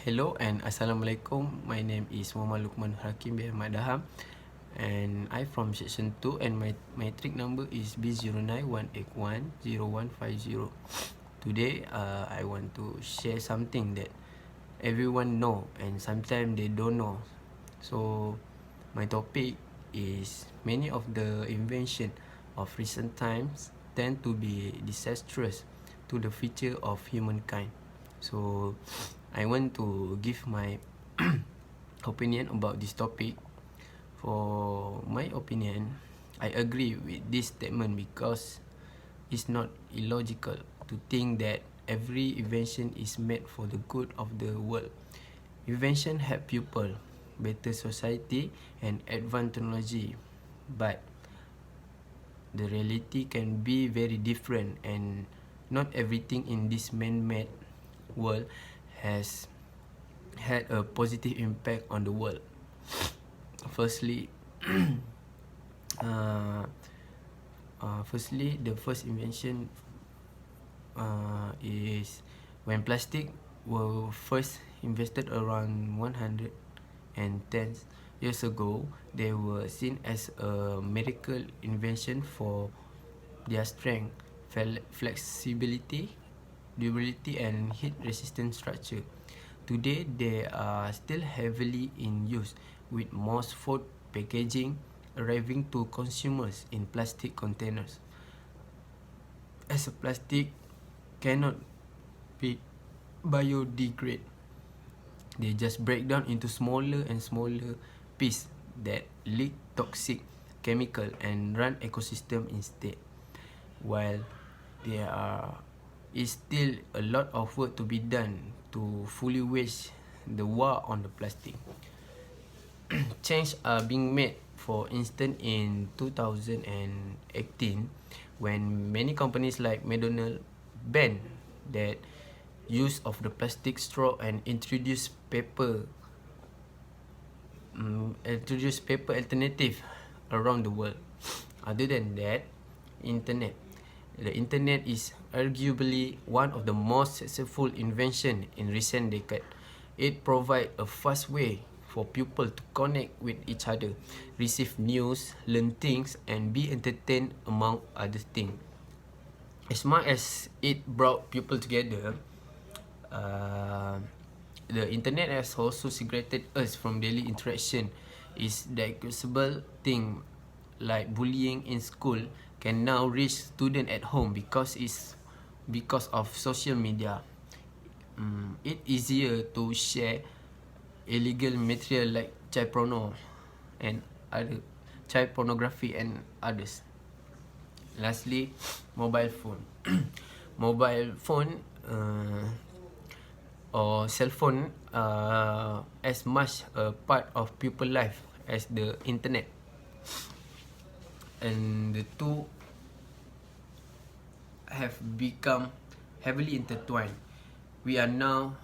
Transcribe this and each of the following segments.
Hello and Assalamualaikum. My name is Mohammad Lukman Nurhakim by Ahmad Daham, and I from section 2, and my matric number is B0918100150. Today I want to share something that everyone know and sometimes they don't know. So my topic is many of the invention of recent times tend to be disastrous to the future of humankind. So I want to give my opinion about this topic. For my opinion, I agree with this statement because it's not illogical to think that every invention is made for the good of the world. Invention help people, better society and advance technology, but the reality can be very different, and not everything in this man-made world has had a positive impact on the world. Firstly, the first invention is when plastic were first invented around 110 years ago. They were seen as a miracle invention for their strength, flexibility, durability and heat-resistant structure. Today, they are still heavily in use, with most food packaging arriving to consumers in plastic containers. As a plastic cannot be biodegrade, they just break down into smaller and smaller pieces that leak toxic chemical and run ecosystem instead. While there is still a lot of work to be done to fully wage the war on the plastic. Changes are being made, for instance, in 2018 when many companies like McDonald's banned that use of the plastic straw and introduced paper alternative around the world. Other than that, the internet is arguably one of the most successful inventions in recent decades. It provides a fast way for people to connect with each other, receive news, learn things, and be entertained, among other things. As much as it brought people together, the internet has also segregated us from daily interaction. Is the accessible thing like bullying in school can now reach students at home because of social media. It's easier to share illegal material like child pornography and others. Lastly, mobile phone. Mobile phone or cell phone as much a part of people's life as the internet, and the two have become heavily intertwined. We are now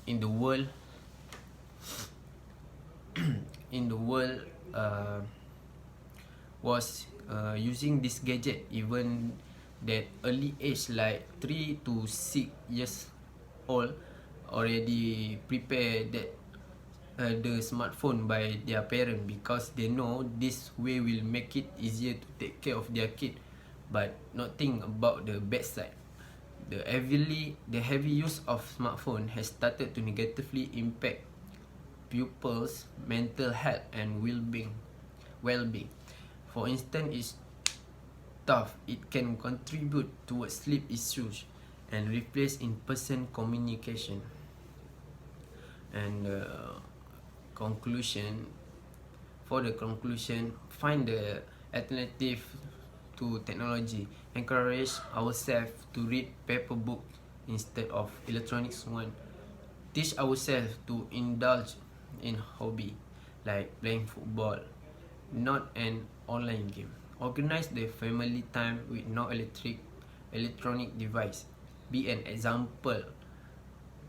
in the world was using this gadget even that early age, like 3 to 6 years old, already prepare that the smartphone by their parent because they know this way will make it easier to take care of their kid, but not think about the bad side. The heavy use of smartphone has started to negatively impact pupils' mental health and well-being. For instance, it's tough. It can contribute towards sleep issues and replace in-person communication. And conclusion, find the alternative to technology. Encourage ourselves to read paper book instead of electronics one. Teach ourselves to indulge in hobby like playing football, not an online game. Organize the family time with no electronic device. Be an example,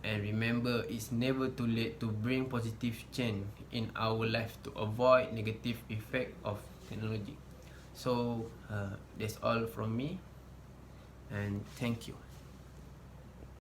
and remember, it's never too late to bring positive change in our life to avoid negative effect of technology. So that's all from me, and thank you.